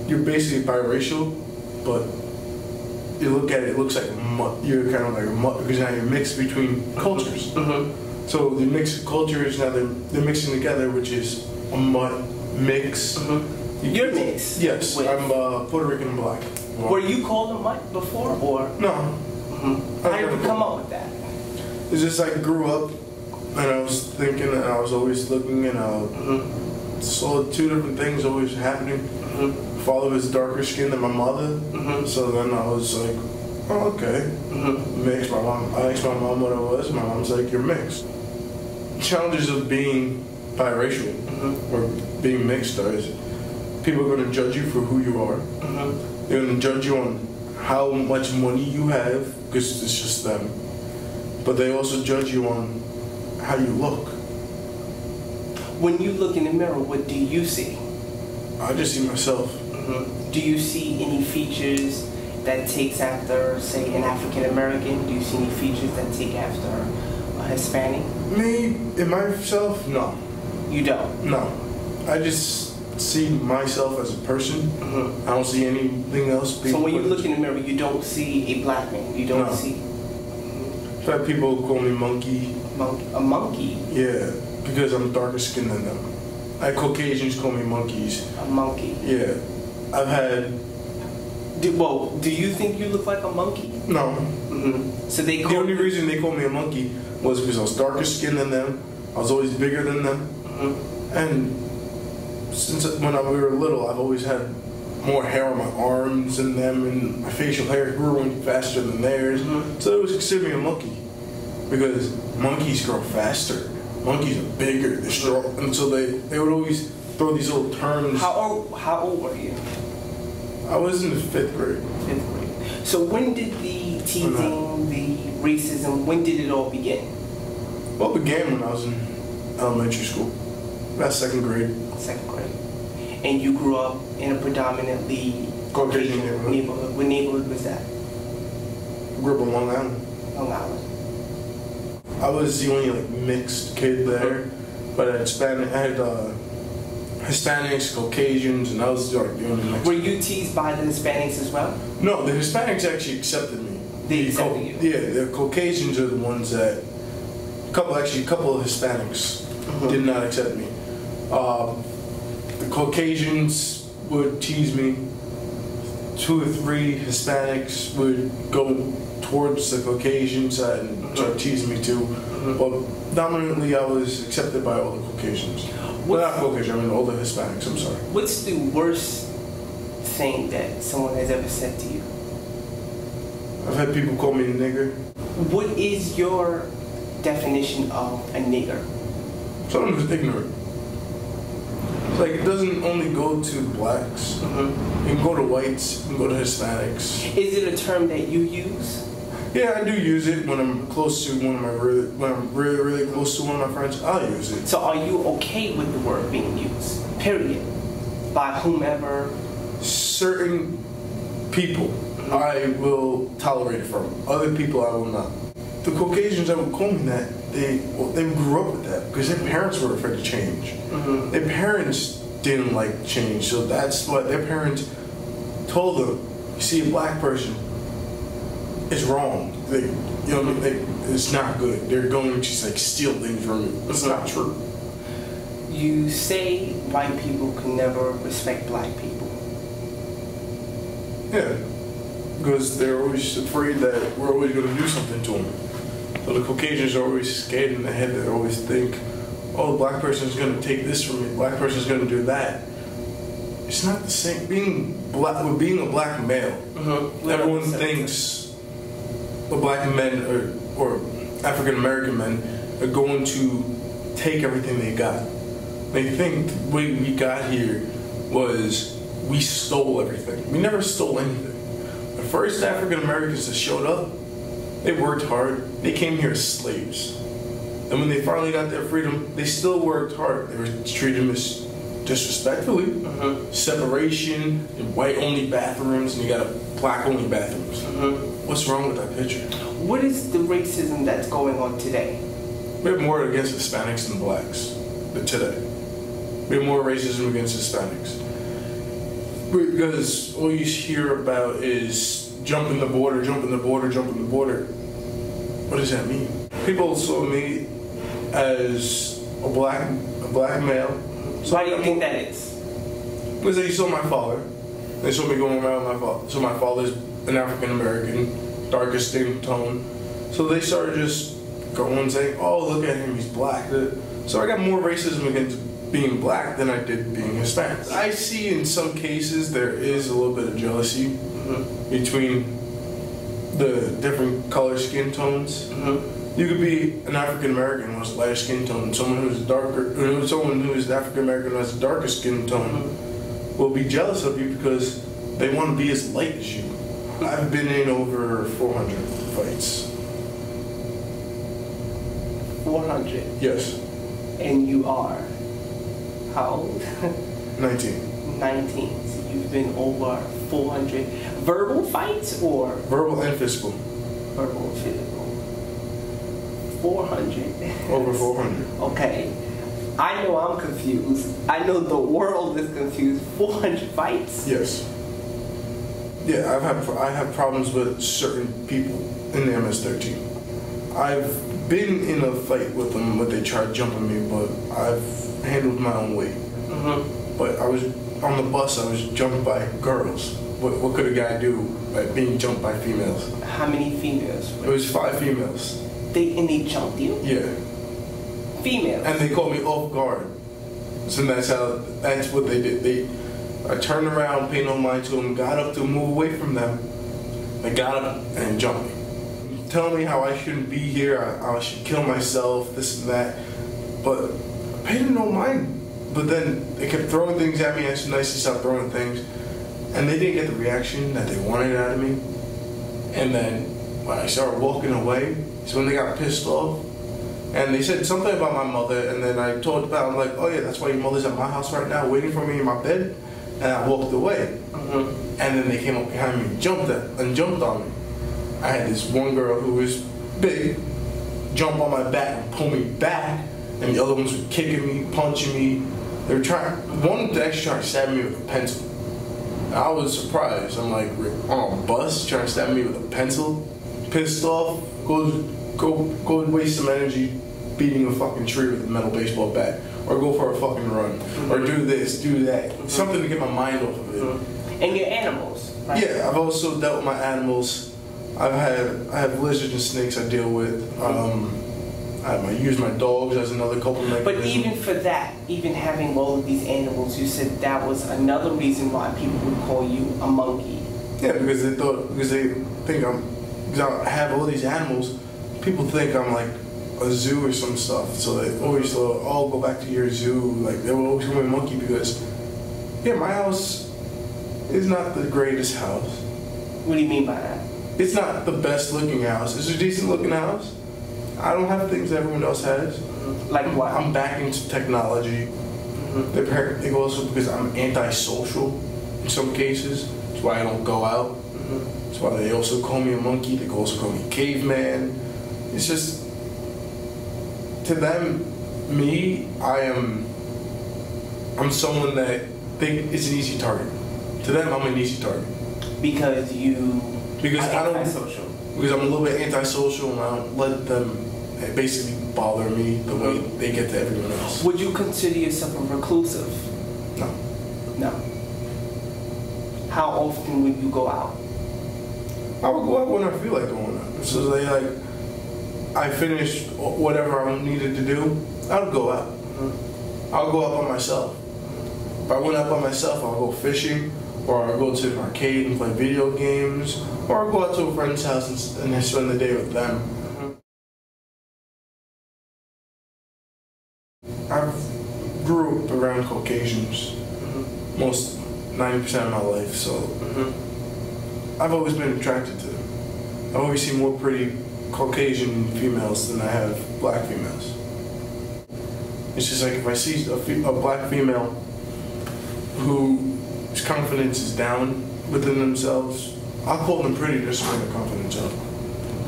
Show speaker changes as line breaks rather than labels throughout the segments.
you're basically biracial, but you look at it, it looks like you're kind of like a mutt because now you're mixed between cultures. So the mixed cultures now they're mixing together, which is a mutt mix.
You're mixed.
Yes,
with...
I'm Puerto Rican and black.
Well, were you called a mutt before, or
no?
How did you come up with that?
It's just I grew up and I was thinking and I was always looking and I saw two different things always happening. Father was darker skinned than my mother, so then I was like, oh, okay. Mixed. I asked my mom what I was. My mom's like, you're mixed. Challenges of being biracial or being mixed is people are going to judge you for who you are. They're going to judge you on how much money you have because it's just them. But they also judge you on how you look.
When you look in the mirror, what do you see?
I just see myself.
Do you see any features that takes after, say, an African American? Do you see any features that take after a Hispanic?
Me, in myself, no.
You don't?
No. I just see myself as a person. I don't see anything else.
So when you look in the mirror, you don't see a black man? You don't see...
I've had people call me monkey.
A monkey?
Yeah, because I'm darker skinned than them. Caucasians call me monkeys.
A monkey?
Yeah. I've had...
Do you think you look like a monkey?
No.
So they call...
The only reason they called me a monkey was because I was darker skinned than them. I was always bigger than them. And since when we were little, I've always had more hair on my arms than them, and my facial hair grew faster than theirs. So it was considered me a monkey because monkeys grow faster. Monkeys are bigger, they're strong, and so they would always throw these little terms.
How old were you?
I was in the 5th grade.
5th grade. So when did the teasing, the racism, when did it all begin?
Well, it began when I was in elementary school, about 2nd grade.
2nd grade. And you grew up in a predominantly
Caucasian neighborhood.
What neighborhood was that?
I grew up on Long Island.
Long Island.
I was the only mixed kid there, but I had Hispanics, Caucasians, and I was the only mixed.
Were you teased by the Hispanics as well?
No, the Hispanics actually accepted me.
They accepted you?
Yeah, the Caucasians are the ones that, a couple of Hispanics did not accept me. The Caucasians would tease me. 2 or 3 Hispanics would go towards the Caucasian side and start teasing me too. But dominantly I was accepted by all the Caucasians. Well, not Caucasian, I mean all the Hispanics, I'm sorry.
What's the worst thing that someone has ever said to you?
I've had people call me a nigger.
What is your definition of a nigger?
Someone who's ignorant. Like, it doesn't only go to blacks. You can go to whites, you can go to Hispanics.
Is it a term that you use?
Yeah, I do use it when I'm close to when I'm really close to one of my friends. I'll use it.
So are you okay with the word being used? Period. By whomever?
Certain people I will tolerate it from. Other people I will not. The Caucasians that would call me that, they grew up with that because their parents were afraid to change. Their parents didn't like change, so that's what their parents told them. You see a black person, it's wrong. It's not good. They're going to just steal things from you. It's not true.
You say white people can never respect black people.
Yeah, because they're always afraid that we're always going to do something to them. So the Caucasians are always scared in the head. They always think, oh, the black person is going to take this from me. The black person is going to do that. It's not the same. Being a black male, everyone thinks the black men or African American men are going to take everything they got. They think the way we got here was we stole everything. We never stole anything. The first African Americans that showed up, they worked hard. They came here as slaves. And when they finally got their freedom, they still worked hard. They were treated disrespectfully. Separation, white-only bathrooms, and you got black-only bathrooms. What's wrong with that picture?
What is the racism that's going on today?
We have more against Hispanics than blacks today. We have more racism against Hispanics. Because all you hear about is jumping the border, jumping the border, jumping the border. What does that mean? People saw me as a black male.
So why do you think that is?
Because they saw my father. They saw me going around with my father. So my father's an African American, darker skin tone. So they started just going and saying, "Oh, look at him, he's black." So I got more racism against being black than I did being Hispanic. I see in some cases there is a little bit of jealousy between the different color skin tones. You could be an African American who has a lighter skin tone, and someone who's someone who is African American who has a darker skin tone will be jealous of you because they want to be as light as you. I've been in over 400 fights.
400?
Yes.
And you are how old?
19.
19. So you've been over 400 verbal fights or?
Verbal and physical.
Verbal and physical. 400.
Over 400.
Okay. I know I'm confused. I know the world is confused. 400 fights?
Yes. Yeah, I have problems with certain people in the MS-13. I've been in a fight with them where they tried jumping me, but I've handled my own weight. But I was on the bus. I was jumped by girls. What could a guy do by being jumped by females?
How many females?
It was 5 females.
They jumped you?
Yeah.
Females.
And they caught me off guard. So that's what they did. I turned around, paid no mind to them, got up to move away from them. They got up and jumped me. Telling me how I shouldn't be here, I should kill myself, this and that. But I paid no mind. But then they kept throwing things at me. I nicely stopped throwing things. And they didn't get the reaction that they wanted out of me. And then when I started walking away, is when they got pissed off. And they said something about my mother, and then I told about, I'm like, oh yeah, that's why your mother's at my house right now, waiting for me in my bed. And I walked away. And then they came up behind me and jumped on me. I had this one girl who was big jump on my back and pull me back, and the other ones were kicking me, punching me. They were one was actually trying to stab me with a pencil. I was surprised. I'm like, on a bus trying to stab me with a pencil, pissed off, go waste some energy beating a fucking tree with a metal baseball bat, or go for a fucking run, or do this, do that. Something to get my mind off of it.
And your animals, right?
Yeah, I've also dealt with my animals. I have lizards and snakes I deal with. I use my dogs as another coping mechanism.
But even for that, even having all of these animals, you said that was another reason why people would call you a monkey.
Yeah, because they think because I have all these animals, people think I'm like a zoo or some stuff. So they always thought, oh, go back to your zoo. Like they would always call me a monkey because, yeah, my house is not the greatest house.
What do you mean by that?
It's not the best looking house. It's a decent looking house. I don't have things everyone else has.
Like what?
I'm back into technology. They also because I'm antisocial in some cases. That's why I don't go out. That's why they also call me a monkey. They also call me caveman. It's just, to them, I'm someone that it's an easy target. To them, I'm an easy target.
Because
antisocial. Because I'm a little bit antisocial and I don't let them basically bother me the way they get to everyone else.
Would you consider yourself a reclusive?
No.
No. How often would you go out?
I would go out when I feel like going out. So I finished whatever I needed to do, I would go out. I'll go out by myself. If I went out by myself, I'll go fishing, or I'll go to an arcade and play video games, or I'll go out to a friend's house and spend the day with them. I grew up around Caucasians most 90% of my life, so I've always been attracted to them. I've always seen more pretty Caucasian females than I have black females. It's just like if I see a black female whose confidence is down within themselves, I'll call them pretty just to bring their confidence up.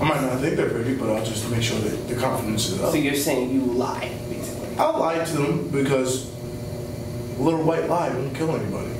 I might not think they're pretty, but I'll just make sure that the confidence is up.
So you're saying you lie, basically?
I'll lie to them because a little white lie won't kill anybody.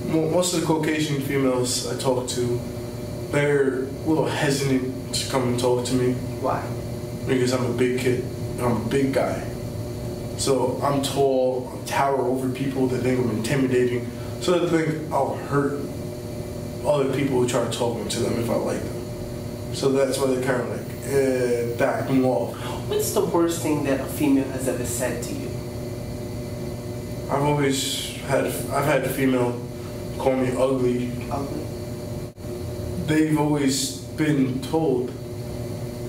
Most of the Caucasian females I talk to, they're a little hesitant to come and talk to me.
Why?
Because I'm a big kid. I'm a big guy. So I'm tall, I tower over people that think I'm intimidating. So they think I'll hurt other people who try to talk to them if I like them. So that's why they kind of like back them off.
What's the worst thing that a female has ever said to you?
I've had a female call me ugly.
Ugly?
They've always been told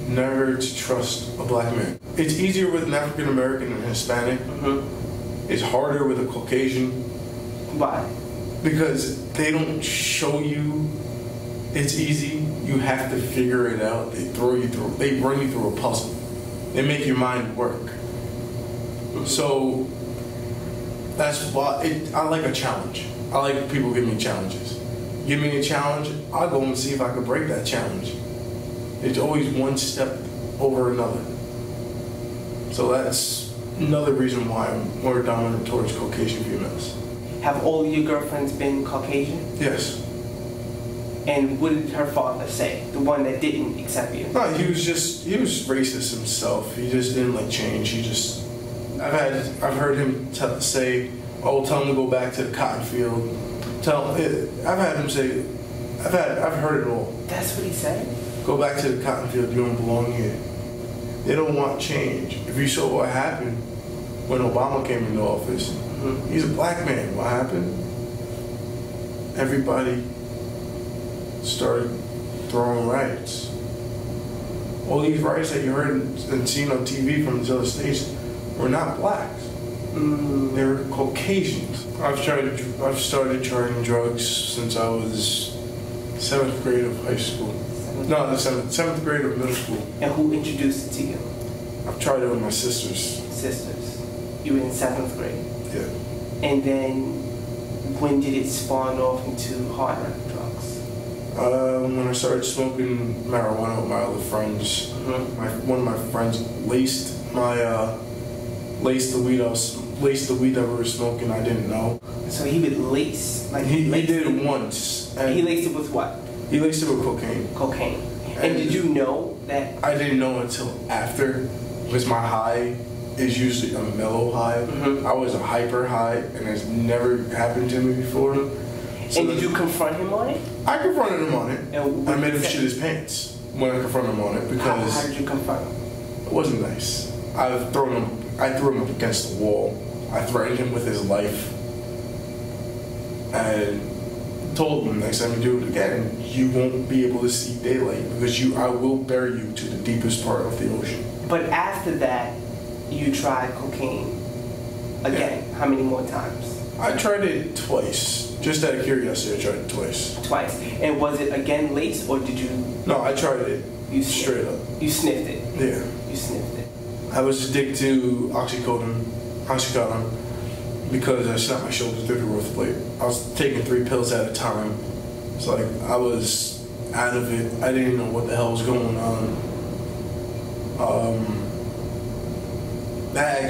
never to trust a black man. It's easier with an African American and Hispanic.
Mm-hmm.
It's harder with a Caucasian.
Why?
Because they don't show you it's easy. You have to figure it out. They run you through a puzzle. They make your mind work.
Mm-hmm.
So that's why I like a challenge. I like people give me challenges. Give me a challenge, I'll go and see if I can break that challenge. It's always one step over another. So that's another reason why I'm more dominant towards Caucasian females.
Have all of your girlfriends been Caucasian?
Yes.
And what did her father say? The one that didn't accept you?
No, he was racist himself. He just didn't like change. I've heard him say, "Oh, tell him to go back to the cotton field." I've had him say, I've heard it all.
That's what he said?
Go back to the cotton field. You don't belong here. They don't want change. If you saw what happened when Obama came into office, mm-hmm. He's a black man. What happened? Everybody started throwing riots. All these riots that you heard and seen on TV from these other states were not blacks. They were Caucasians. I've started trying drugs since I was 7th grade of high school. No, the 7th grade of middle school.
And who introduced it to you?
I've tried it with my sisters.
Sisters. You were in 7th grade?
Yeah.
And then when did it spawn off into harder drugs?
When I started smoking marijuana with my other friends. Mm-hmm. One of my friends laced the weed that we were smoking. I didn't know.
So he would lace, like
he did it once.
And he laced it with what?
He laced it with cocaine.
Cocaine. And did you know that?
I didn't know until after, because my high is usually a mellow high. Mm-hmm. I was a hyper high, and it's never happened to me before. So
and did you confront him on it?
I confronted him on it.
And
I made him shit his pants when I confronted him on it because.
How did you confront him?
It wasn't nice. I threw him up against the wall. I threatened him with his life. And told him next time you do it again, you won't be able to see daylight because I will bury you to the deepest part of the ocean.
But after that, you tried cocaine again. Yeah. How many more times?
I tried it twice. Just out of curiosity, I tried it twice.
Twice. And was it again laced or did you?
No, I tried it. You straight up.
You sniffed it.
Yeah.
You sniffed it.
I was addicted to Oxycontin, because I snapped my shoulders through the roof plate. I was taking 3 pills at a time. It's like I was out of it. I didn't know what the hell was going on.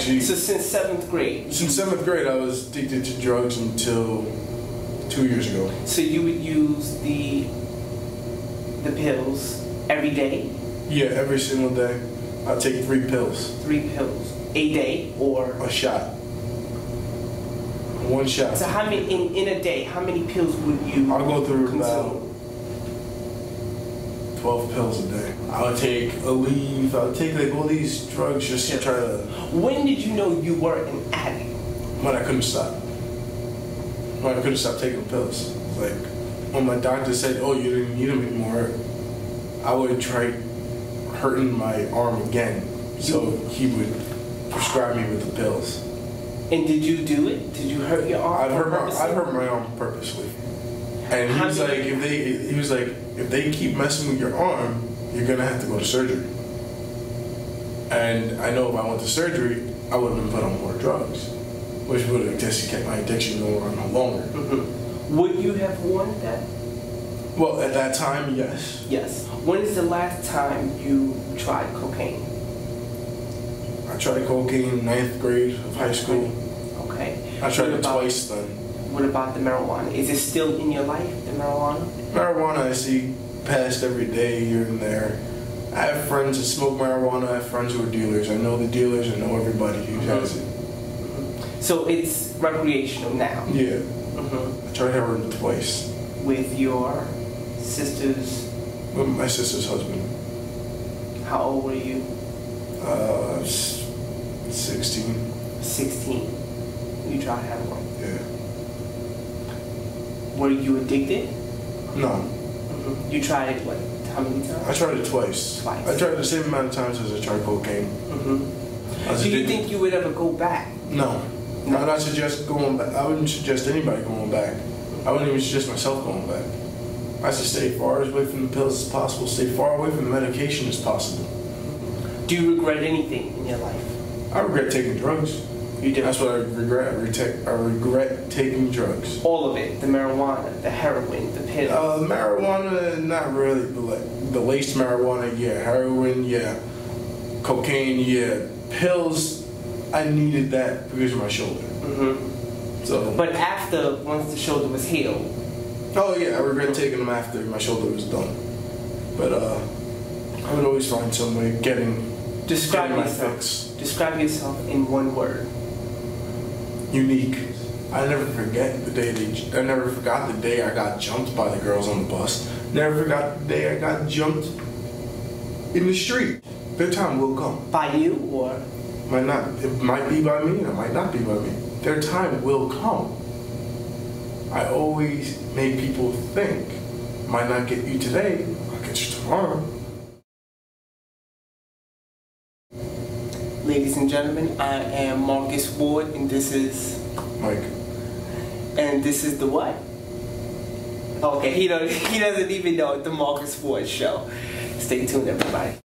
So since 7th grade?
Since 7th grade, I was addicted to drugs until 2 years ago.
So you would use the pills every day?
Yeah, every single day. I'd take 3 pills.
3 pills a day, or
a shot? 1 shot.
So how many in a day? How many pills would you?
I'll go through
consume?
about 12 pills a day. I would take Aleve. I would take like all these drugs just to try to.
When did you know you were an addict?
When I couldn't stop. When I couldn't stop taking pills. Like when my doctor said, "Oh, you didn't need them anymore," I would try hurting my arm again. So he would prescribe me with the pills.
And did you do it? Did you hurt your arm?
I've hurt my arm purposely. And he was like, if they keep messing with your arm, you're gonna have to go to surgery. And I know if I went to surgery, I would have been put on more drugs, which would have just kept my addiction going on longer.
Mm-hmm. Would you have wanted that?
Well, at that time, yes.
Yes. When is the last time you tried cocaine?
I tried cocaine in 9th grade of high school.
Okay.
I tried it twice then.
What about the marijuana? Is it still in your life, the marijuana?
Marijuana I see passed every day here and there. I have friends that smoke marijuana. I have friends who are dealers. I know the dealers. I know everybody who has it.
So it's recreational now?
Yeah. I tried heroin twice.
With your sister's?
With my sister's husband.
How old were you?
16.
16. You tried heroin?
Yeah.
Were you addicted?
No.
You tried it, what, how many times?
I tried it twice.
Twice.
I tried it the same amount of times as I tried cocaine.
Do you think you would ever go back?
No. I would not suggest going back. I wouldn't suggest anybody going back. I wouldn't even suggest myself going back. I should stay far away from the pills as possible, stay far away from the medication as possible.
Do you regret anything in your life?
I regret taking drugs.
You do?
That's what I regret. I regret taking drugs.
All of it? The marijuana, the heroin, the pills?
Marijuana, not really. The laced marijuana, yeah. Heroin, yeah. Cocaine, yeah. Pills, I needed that because of my shoulder. So.
But after, once the shoulder was healed?
Oh yeah, I regret taking them after my shoulder was done. But I would always find some way of getting my fix.
Describe yourself in one word.
Unique. I never forgot the day I got jumped by the girls on the bus. Never forgot the day I got jumped in the street. Their time will come.
By you or?
Might not. It might be by me, and it might not be by me. Their time will come. I always make people think, might not get you today, I'll get you tomorrow.
Ladies and gentlemen, I am Marcus Ward, and this is
Mike.
And this is the what? Okay, he doesn't even know the Marcus Ward Show. Stay tuned, everybody.